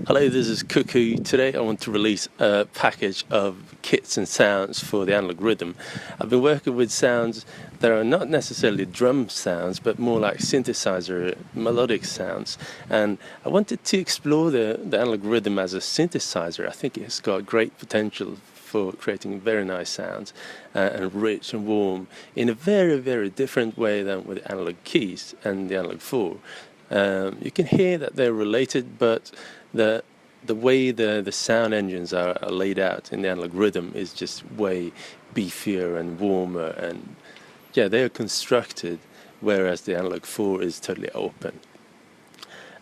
Hello, this is Cuckoo. Today I want to release a package of kits and sounds for the Analog Rytm. I've been working with sounds that are not necessarily drum sounds, but more like synthesizer, melodic sounds. And I wanted to explore the Analog Rytm as a synthesizer. I think it's got great potential for creating very nice sounds and rich and warm in a very, very different way than with analog keys and the Analog 4. You can hear that they're related, but the way the sound engines are laid out in the Analog Rytm is just way beefier and warmer, and yeah, they're constructed, whereas the Analog 4 is totally open.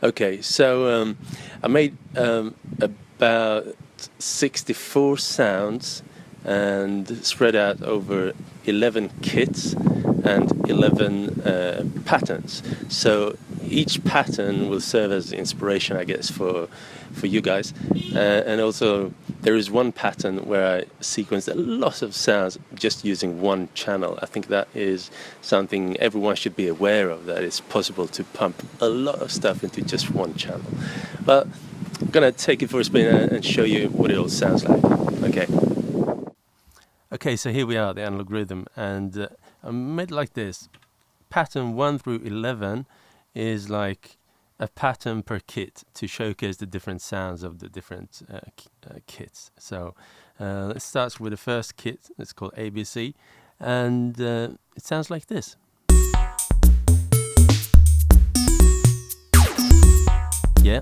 Okay, so I made about 64 sounds and spread out over 11 kits and 11 patterns. So each pattern will serve as inspiration, I guess, for you guys. And also there is one pattern where I sequenced a lot of sounds just using one channel. I think that is something everyone should be aware of, that it's possible to pump a lot of stuff into just one channel. But I'm gonna take it for a spin and show you what it all sounds like. Okay, so here we are, the Analog Rytm, and I made it like this. Pattern 1 through 11 is like a pattern per kit to showcase the different sounds of the different kits. So let's start with the first kit. It's called ABC, and it sounds like this. Yeah.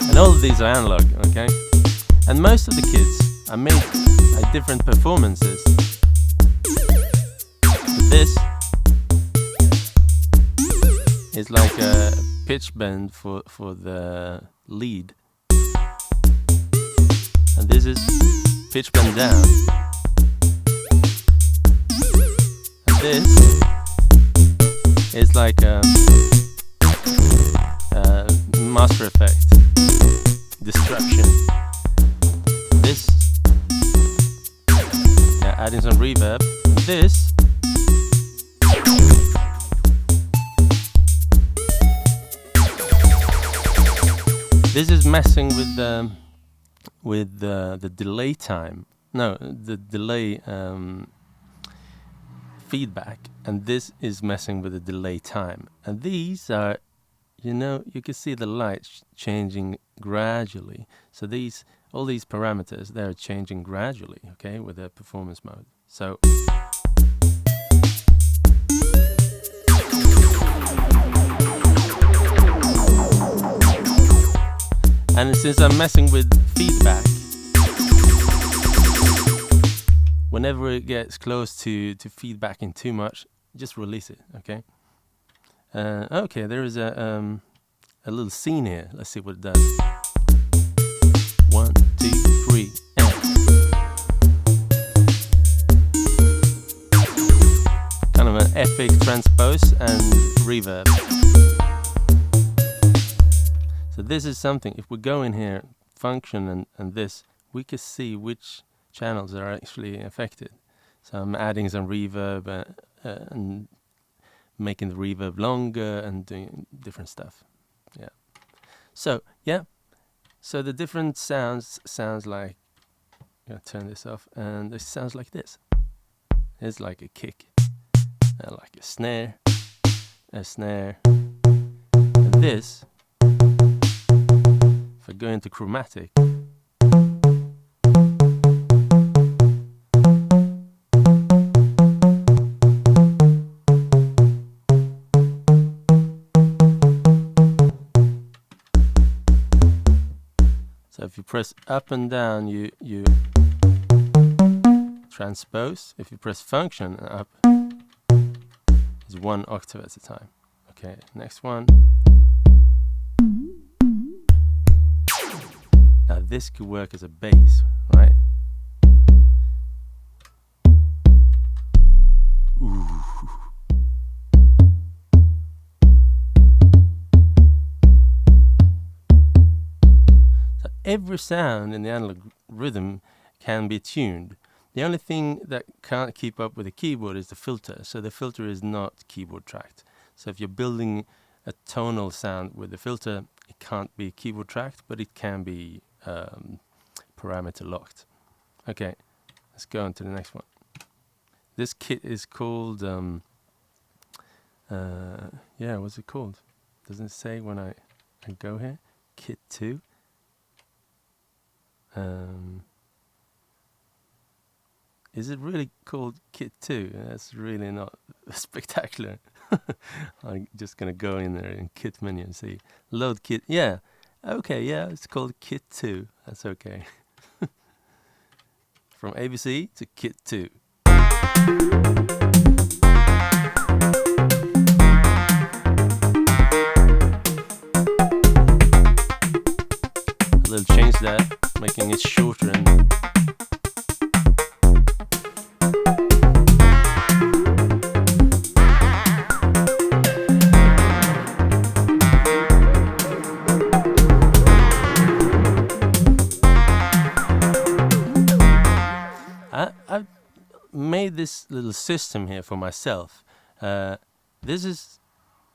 And all of these are analog, okay? And most of the kits are made at different performances. This is like a pitch bend for the lead. And this is pitch bend down. And this is like a master effect. Destruction. This, yeah, adding some reverb. And this is messing with the delay time. No, the delay feedback, and this is messing with the delay time. And these are, you can see the light changing gradually. So all these parameters, they're changing gradually, okay, with the performance mode. So and since I'm messing with feedback, whenever it gets close to feedbacking too much, just release it, okay? Okay, there is a little scene here. Let's see what it does. 1, 2, 3, and kind of an epic transpose and reverb. So this is something, if we go in here, function and this, we can see which channels are actually affected. So I'm adding some reverb and making the reverb longer and doing different stuff. Yeah. So, yeah. So the different sounds like, I'm gonna turn this off, and this sounds like this. It's like a kick, like a snare, and this, if I go into chromatic, so if you press up and down, you transpose. If you press function and up, is 1 octave at a time. Okay, next one. Now this could work as a bass, right? Ooh. So every sound in the Analog Rytm can be tuned. The only thing that can't keep up with the keyboard is the filter. So the filter is not keyboard tracked. So if you're building a tonal sound with the filter. It can't be keyboard tracked, but it can be parameter locked. Okay, let's go on to the next one. This kit is called, yeah, what's it called? Doesn't it say when I go here? Kit 2. Is it really called Kit 2? That's really not spectacular. I'm just gonna go in there in Kit menu and see. Load Kit, yeah. Okay, yeah, it's called Kit 2. That's okay. From ABC to Kit 2. A little change that, making it shorter and I've made this little system here for myself. This is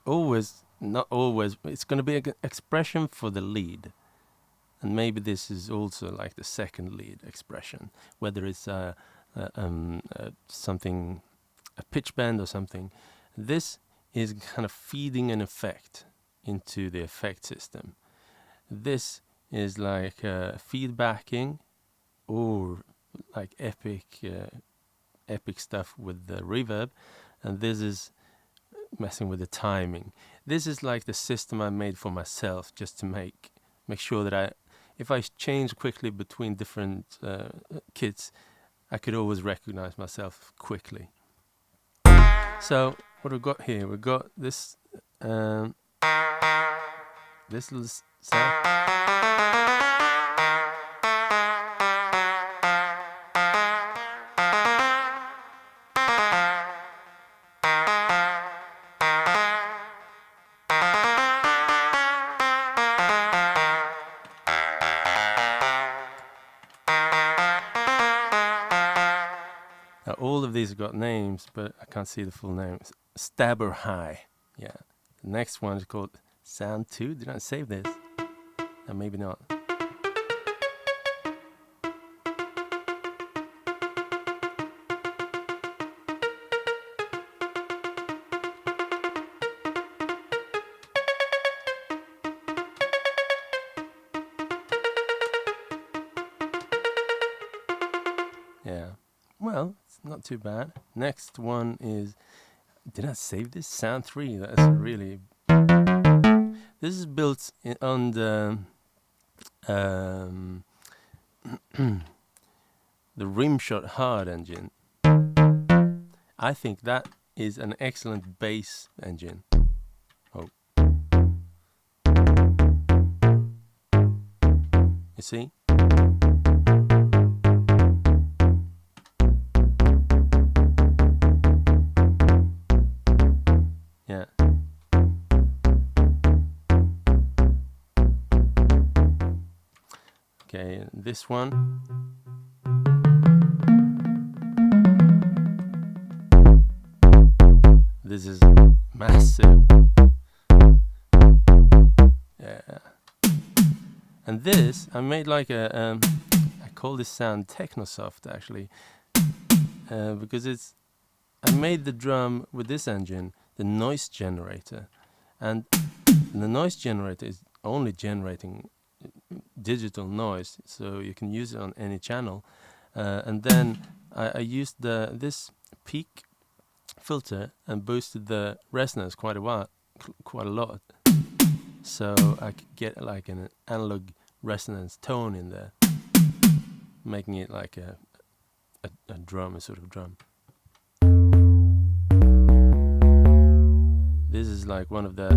always, not always, it's going to be an expression for the lead. And maybe this is also like the second lead expression, whether it's something, a pitch bend or something. This is kind of feeding an effect into the effect system. This is like feedbacking, or like epic stuff with the reverb, and this is messing with the timing. This is like the system I made for myself, just to make sure that if I change quickly between different kits, I could always recognize myself quickly. So what we've got here, we've got this this little sound. Now, all of these have got names, but I can't see the full names. Stabber High. Yeah. The next one is called Sound 2. Did I save this? Maybe not. Yeah. Well, it's not too bad. Next one is, did I save this? Sound 3. That's really... This is built on the the Rimshot Hard engine. I think that is an excellent bass engine. Oh. You see? Yeah. Okay, this one. This is massive. Yeah. And this, I made like a, I call this sound Technosoft actually, because I made the drum with this engine, the noise generator, and the noise generator is only generating digital noise, so you can use it on any channel. And then I used this peak filter and boosted the resonance quite a lot, so I could get like an analog resonance tone in there, making it like a drum, a sort of drum. This is like one of the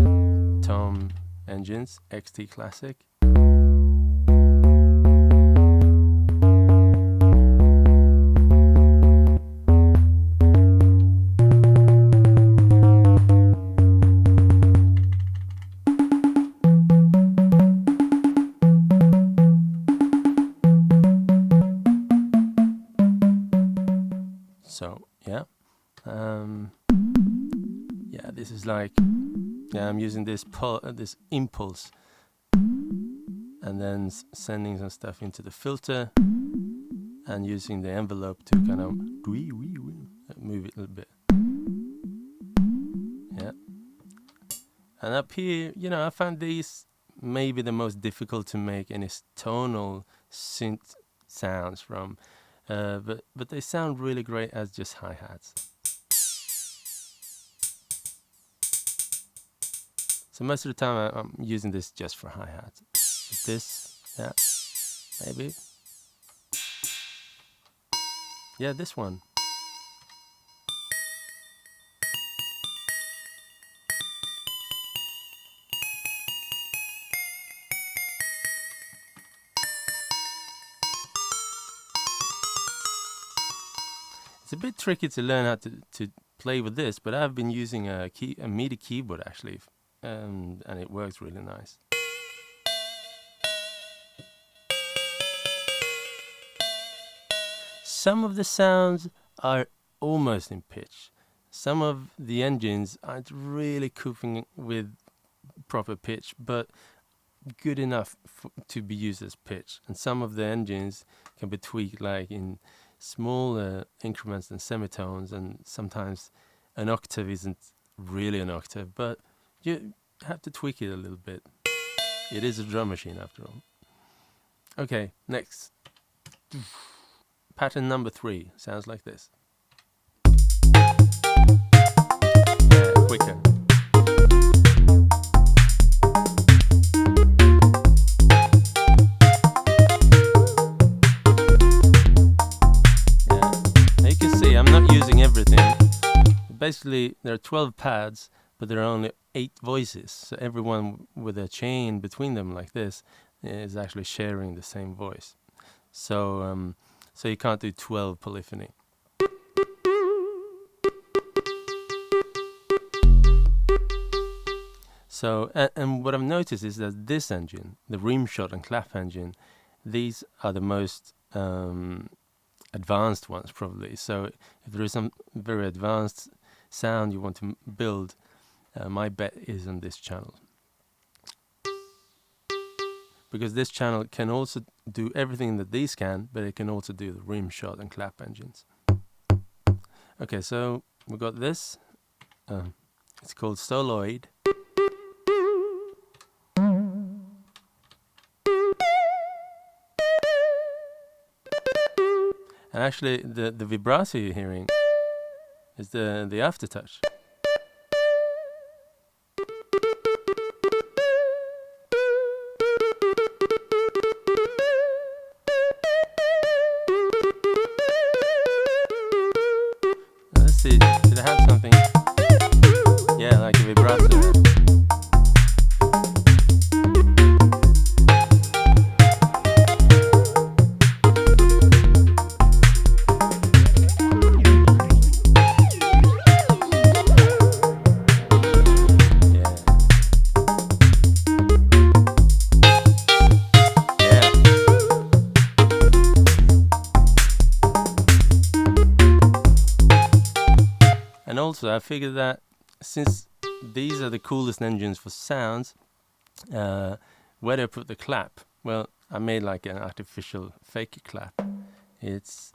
Tom engines, XT Classic. So yeah, yeah, this is like Yeah, I'm using this this impulse, and then sending some stuff into the filter, and using the envelope to kind of move it a little bit. Yeah. And up here, you know, I found these maybe the most difficult to make any tonal synth sounds from, but they sound really great as just hi-hats. So most of the time I'm using this just for hi-hats. This, yeah, maybe. Yeah, this one. It's a bit tricky to learn how to play with this, but I've been using a MIDI keyboard actually, and it works really nice. Some of the sounds are almost in pitch. Some of the engines aren't really coping with proper pitch, but good enough to be used as pitch. And some of the engines can be tweaked like in small increments and semitones, and sometimes an octave isn't really an octave, but you have to tweak it a little bit. It is a drum machine after all. Okay, next. Pattern number 3 sounds like this. Quicker. I'm not using everything. Basically, there are 12 pads, but there are only 8 voices. So everyone with a chain between them like this is actually sharing the same voice. So so you can't do 12 polyphony. So and what I've noticed is that this engine, the rim shot and clap engine, these are the most advanced ones probably. So if there is some very advanced sound you want to build, my bet is on this channel, because this channel can also do everything that these can, but it can also do the rim shot and clap engines. Okay, so we got this. It's called soloid. And actually, the vibrato you're hearing is the aftertouch. Let's see, did I have something? Yeah, like a vibrato. And also I figured that since these are the coolest engines for sounds, where do I put the clap? Well, I made like an artificial fake clap. It's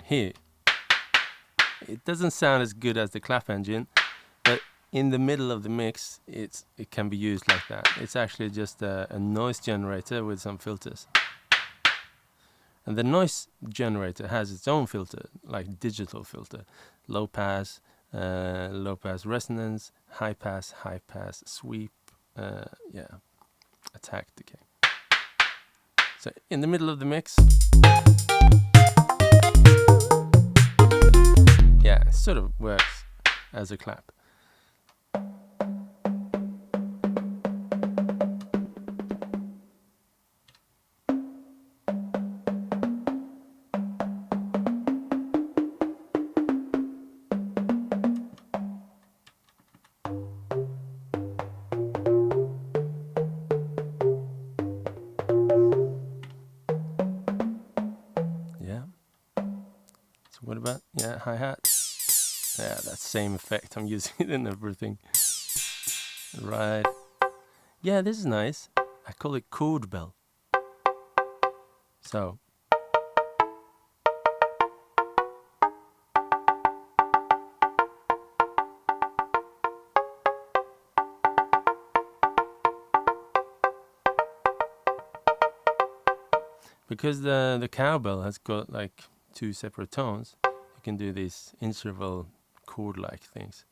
here. It doesn't sound as good as the clap engine, but in the middle of the mix it can be used like that. It's actually just a noise generator with some filters. And the noise generator has its own filter, like digital filter, low pass resonance, high pass, sweep, attack, decay. So in the middle of the mix, yeah, it sort of works as a clap. What about, hi-hat? Yeah, that same effect. I'm using it in everything. Right. Yeah, this is nice. I call it chord bell. So. Because the cowbell has got like 2 separate tones, you can do these interval chord-like things.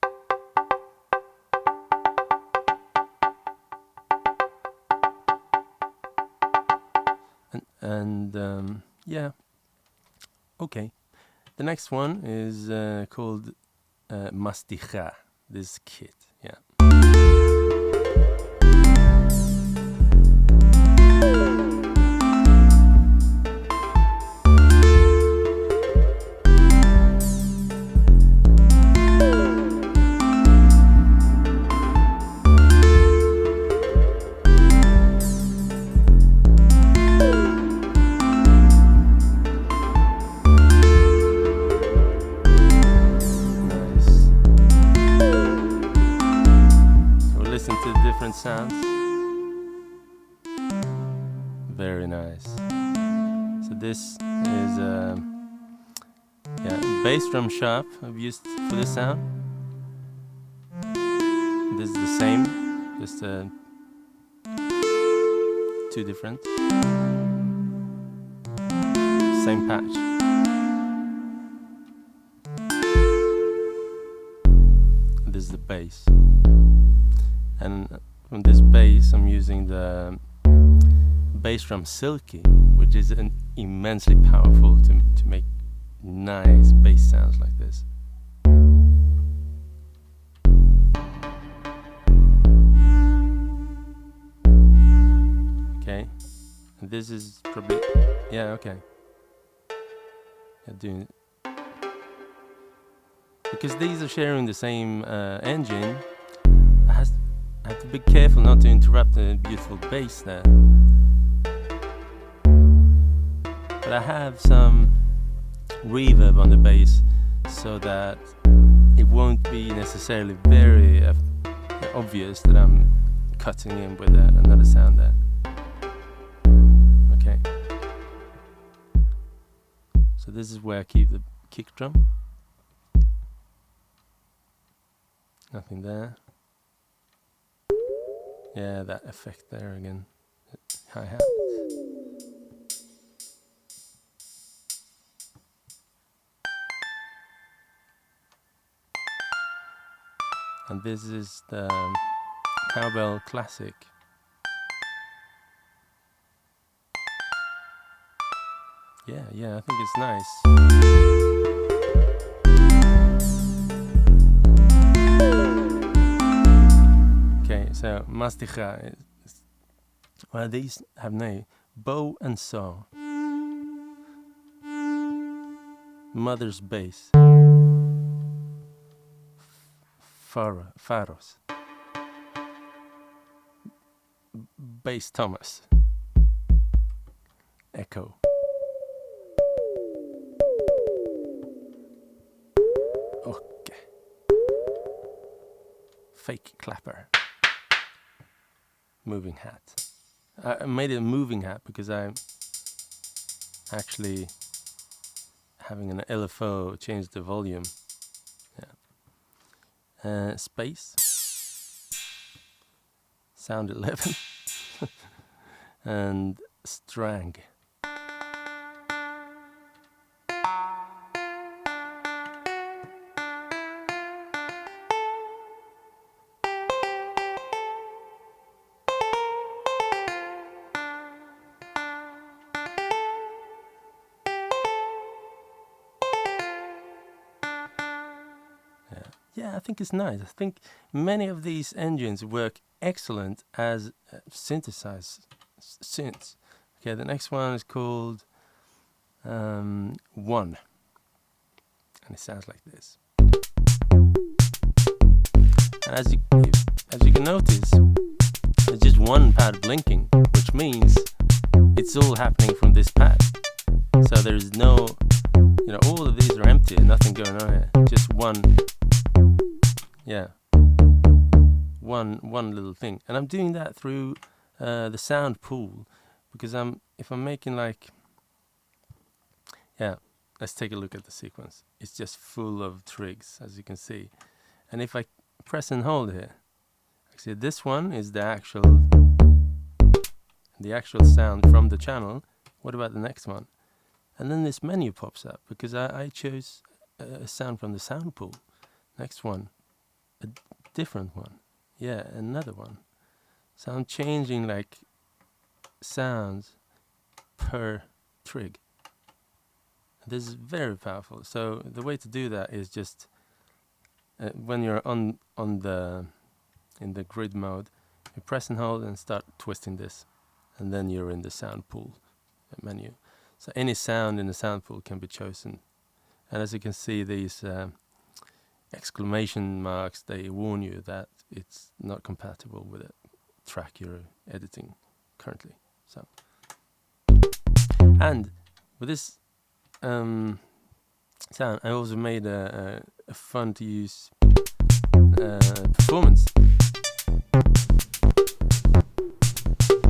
And yeah, okay. The next one is called Masticha, this kit, yeah. Sounds very nice. So this is bass drum sharp I've used for this sound. This is the same, just 2 different, same patch. This is the bass, and from this bass I'm using the bass drum Silky, which is immensely powerful to make nice bass sounds like this. Okay, and this is probably, yeah, okay. Doing it. Because these are sharing the same engine, I have to be careful not to interrupt the beautiful bass there. But I have some reverb on the bass so that it won't be necessarily very obvious that I'm cutting in with another sound there. Okay. So this is where I keep the kick drum. Nothing there. Yeah, that effect there again. Hi-hat. And this is the cowbell classic. Yeah, I think it's nice. So Masticha, well, these have no bow and saw, mother's bass, Faros, bass Thomas, echo, okay, fake clapper. Moving hat. I made it a moving hat because I'm actually having an LFO change the volume. Yeah. Space. Sound 11. And Strang. Yeah, I think it's nice. I think many of these engines work excellent as synthesized synths. Okay, the next one is called One, and it sounds like this. And as you can notice, there's just one pad blinking, which means it's all happening from this pad. So there's no, all of these are empty, nothing going on here. Just one. Yeah, one little thing, and I'm doing that through the sound pool, because if I'm making like, yeah, let's take a look at the sequence. It's just full of trigs, as you can see, and if I press and hold here, actually this one is the actual sound from the channel. What about the next one? And then this menu pops up because I chose a sound from the sound pool. Next one, a different one. Yeah, another one. So I'm changing like sounds per trig. This is very powerful. So the way to do that is just when you're in the grid mode, you press and hold and start twisting this, and then you're in the sound pool menu. So any sound in the sound pool can be chosen, and as you can see, these exclamation marks, they warn you that it's not compatible with the track you're editing currently. So, and with this sound, I also made a fun to use performance.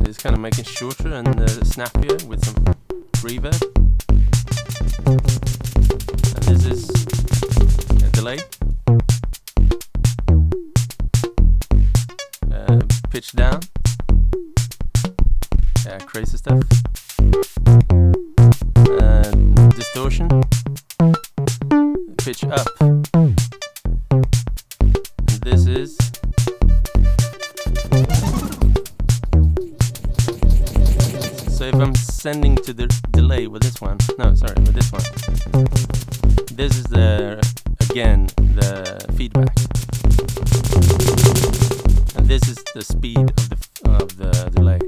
It's kind of making shorter and snappier with some reverb. And this is a delay, pitch down, yeah, crazy stuff, distortion, pitch up, and this is so if I'm sending to the delay with this one, with this one, this is again the feedback, and this is the speed of the delay.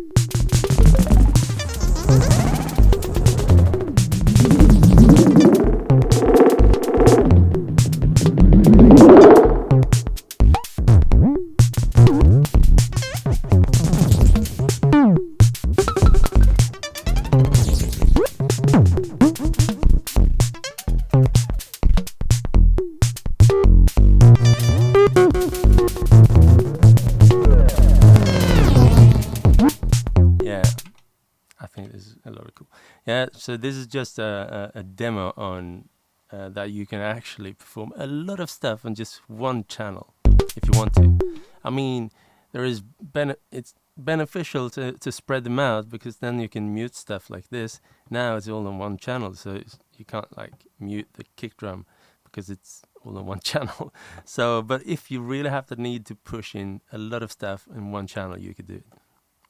Yeah, so this is just a demo on that you can actually perform a lot of stuff on just one channel if you want to. I mean, it's beneficial to spread them out, because then you can mute stuff like this. Now it's all on one channel, so you can't like mute the kick drum because it's all on one channel. So, but if you really have the need to push in a lot of stuff in one channel, you could do it.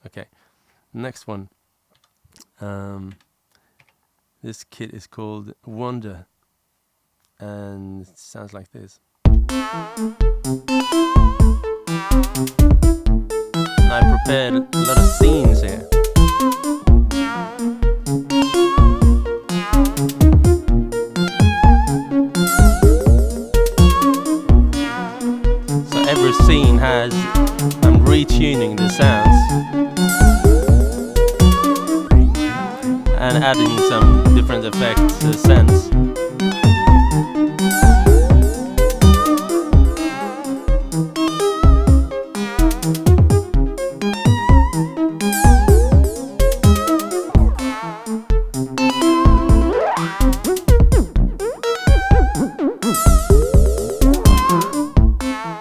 Okay, next one. This kit is called Wonder, and it sounds like this. And I prepared a lot of scenes here. So every scene I'm retuning the sounds and adding some different effects, sense.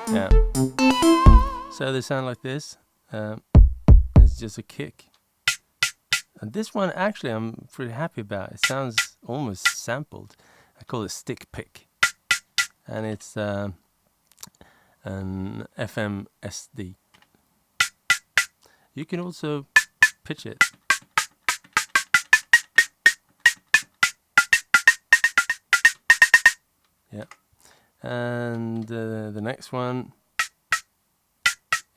Yeah. So they sound like this. It's just a kick. And this one, actually, I'm pretty happy about. It sounds almost sampled. I call it stick pick, and it's an FM SD. You can also pitch it. Yeah, and the next one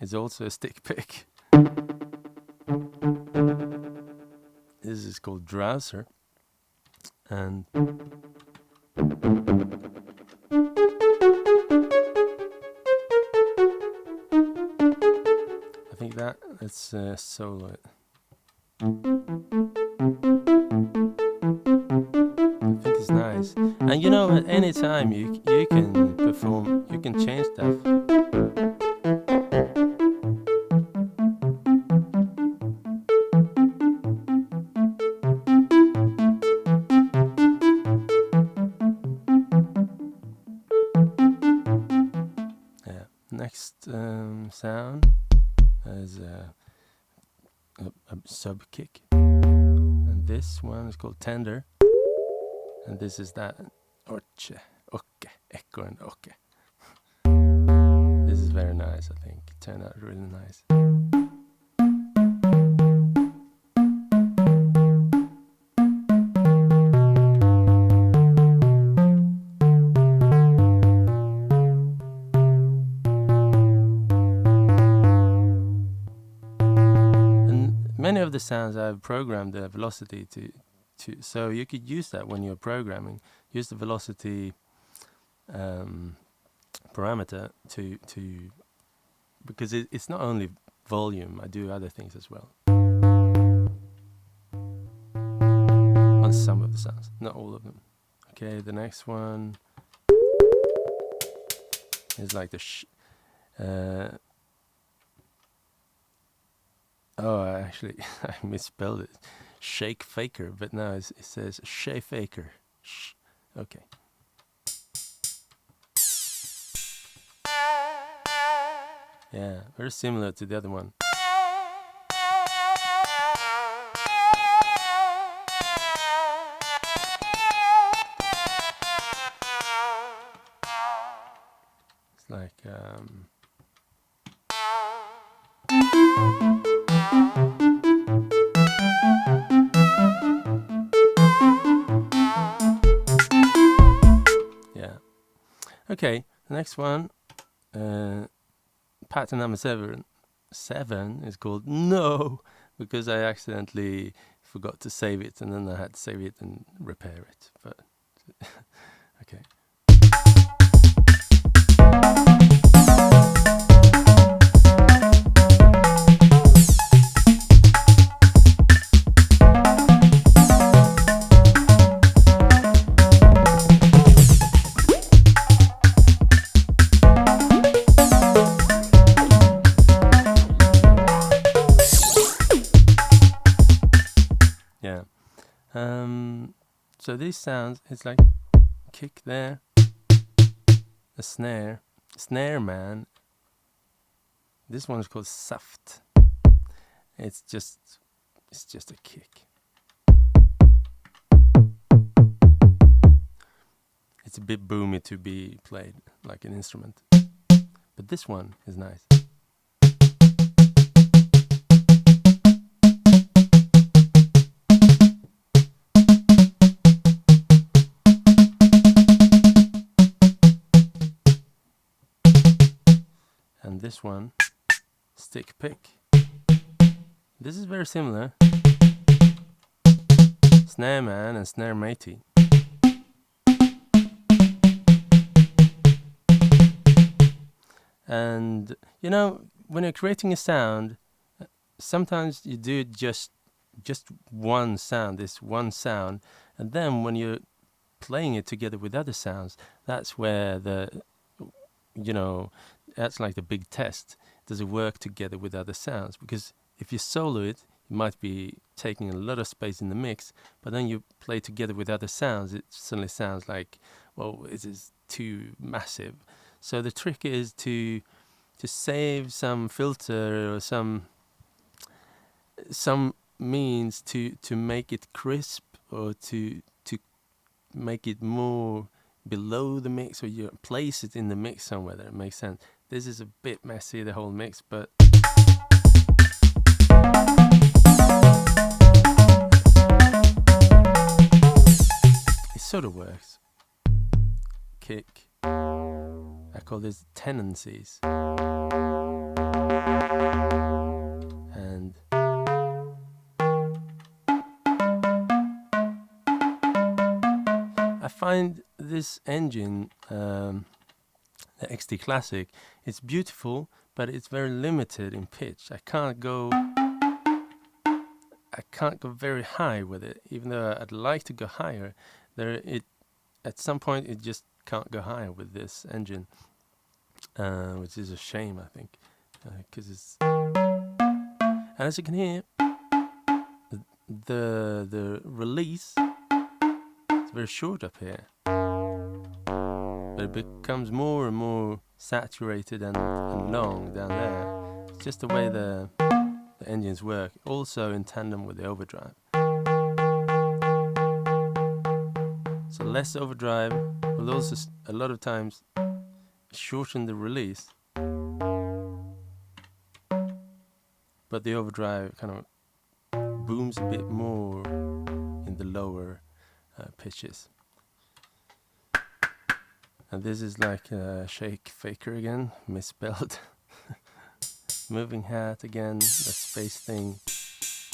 is also a stick pick. This is called Drowser, and I think let's solo it. I think it's nice, and you know, at any time you can perform, you can change stuff. next sound is a sub kick, and this one is called tender, and this is that oche, oke, echo and oke. This is very nice, I think. It turned out really nice. Many of the sounds I've programmed the velocity to, so you could use that when you're programming. Use the velocity parameter to because it's not only volume. I do other things as well on some of the sounds, not all of them. Okay, the next one is like the oh, actually, I misspelled it. Shake faker, but no, it says shay faker. Okay. Yeah, very similar to the other one. It's like yeah. Okay, the next one, pattern number 7 is called No, because I accidentally forgot to save it, and then I had to save it and repair it. But okay. Yeah. So these sounds, it's like kick there, a snare man. This one is called saft. It's just a kick. It's a bit boomy to be played like an instrument, but this one is nice. And this one, stick pick. This is very similar. Snare man and snare matey. And you know, when you're creating a sound, sometimes you do just one sound, this one sound, and then when you're playing it together with other sounds, that's where that's like the big test. Does it work together with other sounds? Because if you solo it, you might be taking a lot of space in the mix, but then you play together with other sounds, it suddenly sounds like, well, it is too massive. So the trick is to save some filter or some means to make it crisp, or to make it more below the mix, or you place it in the mix somewhere that it makes sense. This is a bit messy, the whole mix, but it sort of works. Kick. I call this tendencies. And I find this engine, the XT Classic, it's beautiful, but it's very limited in pitch. I can't go very high with it, even though I'd like to go higher. At some point it just can't go higher with this engine, which is a shame, I think, because it's. And as you can hear, the release is very short up here, but it becomes more and more saturated and long down there. It's just the way the engines work, also in tandem with the overdrive. So less overdrive will also a lot of times shorten the release, but the overdrive kind of booms a bit more in the lower pitches. And this is like a shake faker again, misspelled. Moving hat again, the space thing,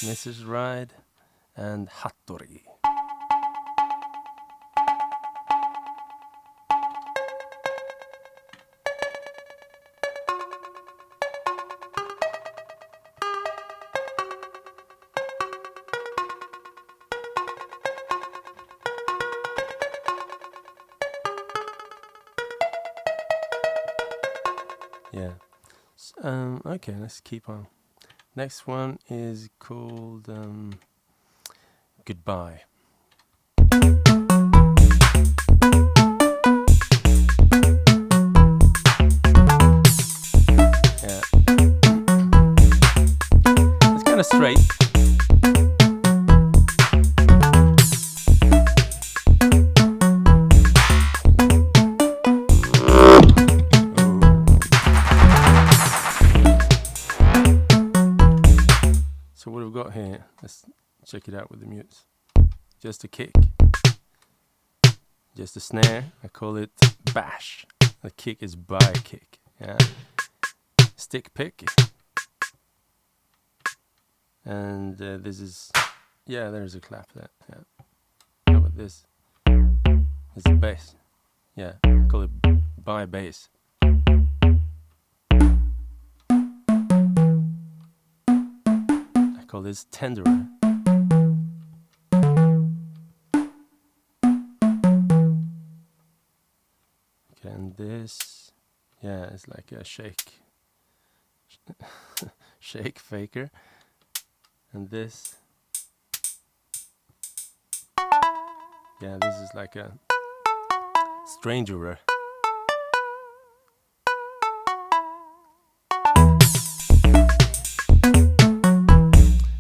Mrs. Ride, and Hattori. Yeah. Okay, let's keep on. Next one is called Goodbye. Yeah. It's kind of straight. So what have we got here? Let's check it out with the mutes. Just a kick, just a snare. I call it bash. The kick is by kick. Yeah. Stick pick, and this is, yeah, there's a clap there. Yeah. How about this? It's the bass. Yeah, I call it by bass. I call this tenderer. Okay, and this, yeah, it's like a shake faker. And this, yeah, this is like a strangerer.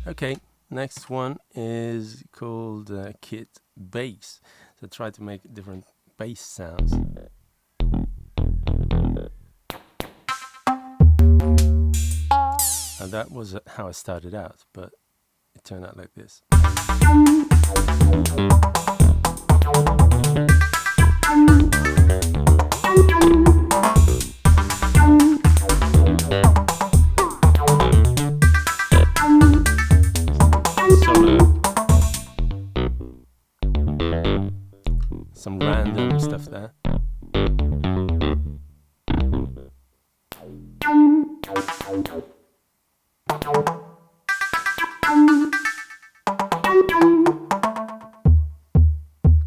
Okay, next one is called kit bass. So try to make different bass sounds. And that was how I started out, but it turned out like this. Some random stuff there.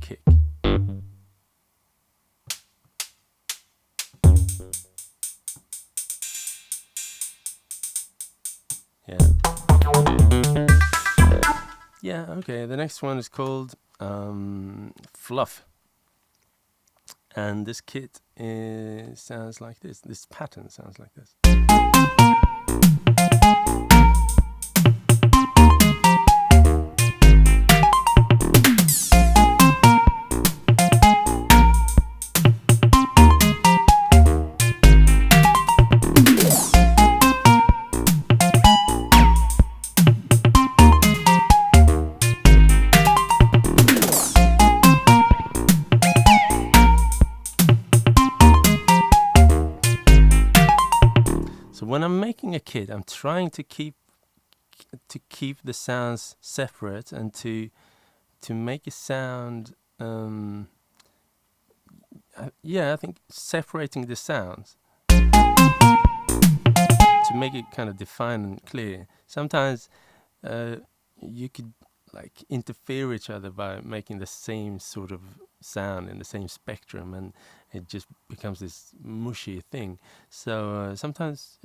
Kick. Yeah. Yeah, okay, the next one is called Fluff. And this kit sounds like this. This pattern sounds like this. So when I'm making a kit, I'm trying to keep the sounds separate and to make a sound. Yeah, I think separating the sounds to make it kind of defined and clear. Sometimes you could like interfere each other by making the same sort of sound in the same spectrum, and it just becomes this mushy thing. So sometimes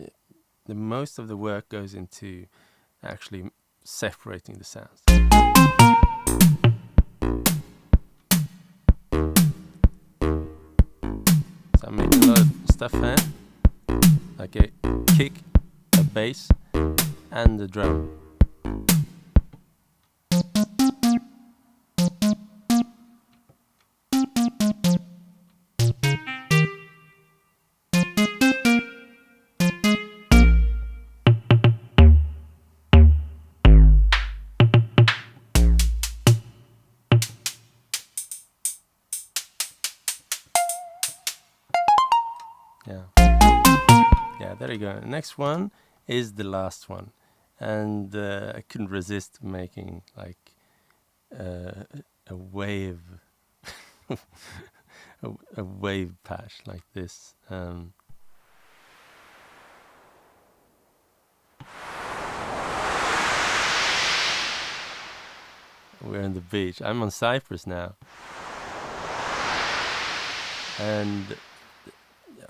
the most of the work goes into actually separating the sounds. So I'm making a lot of stuff stuff hand, like a kick, a bass, and a drum. Yeah, there you go. Next one is the last one, and I couldn't resist making like a wave, a wave patch like this. We're on the beach. I'm on Cyprus now, and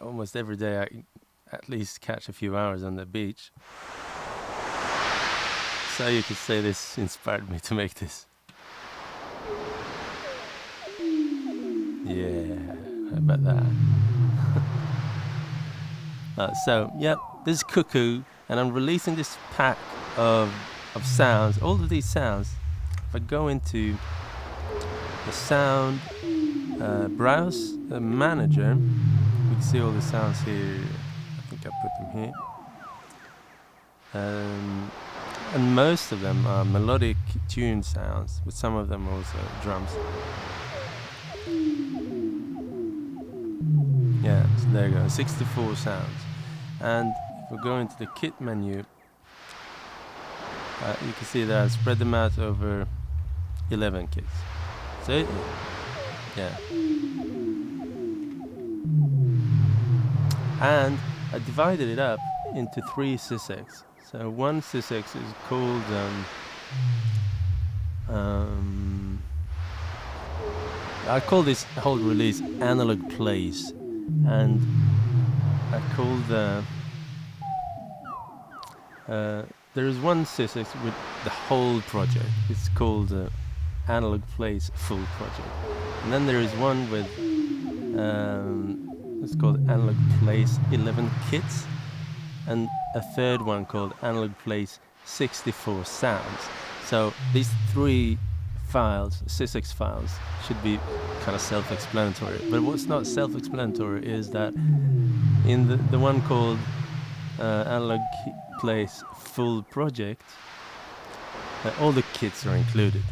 almost every day I at least catch a few hours on the beach. So you could say this inspired me to make this. Yeah, how about that? So, yeah, this is Cuckoo, and I'm releasing this pack of sounds. All of these sounds, if I go into the sound browse the manager, we can see all the sounds here. I think I put them here. And most of them are melodic tune sounds, with some of them also drums. Yeah, so there you go, 64 sounds. And if we go into the kit menu, you can see that I spread them out over 11 kits. So, yeah. And I divided it up into 3 sysax. So one sysax is called I call this whole release Analog Plays, and I called there is one sysax with the whole project. It's called Analog Plays Full Project, and then there is one with it's called Analog Plays 11 Kits, and a third one called Analog Plays 64 Sounds. So these 3 files, sysax files, should be kind of self-explanatory. But what's not self-explanatory is that in the one called Analog Plays Full Project, all the kits are included.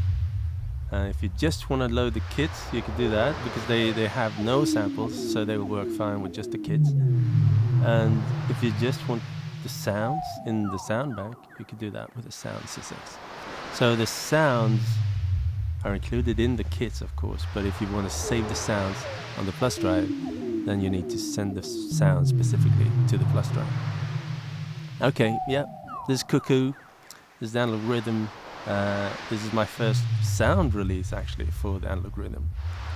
If you just want to load the kits, you can do that, because they have no samples, so they will work fine with just the kits. And if you just want the sounds in the sound bank, you can do that with the sound sysax. So the sounds are included in the kits, of course, but if you want to save the sounds on the plus drive, then you need to send the sound specifically to the plus drive. Okay, yeah, this is Cuckoo, this is the Analog Rytm. This is my first sound release actually for the Analog Rytm.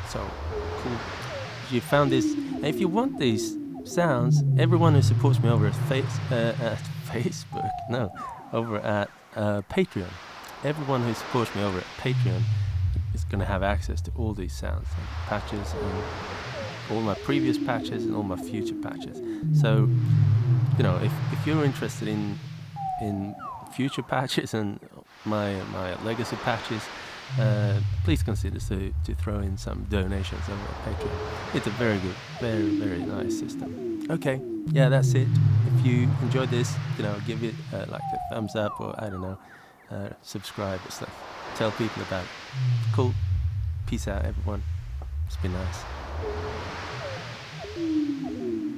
So cool. If you found this, and if you want these sounds, everyone who supports me over at Facebook, no, over at Patreon, everyone who supports me over at Patreon is going to have access to all these sounds and patches, and all my previous patches and all my future patches. So, you know, if you're interested in future patches and my legacy patches, please consider to throw in some donations over at Patreon. It's a very good, very, very nice system. Okay, yeah, that's it. If you enjoyed this, you know, give it like a thumbs up, or I don't know, subscribe or stuff. Tell people about it. Cool. Peace out, everyone. It's been nice.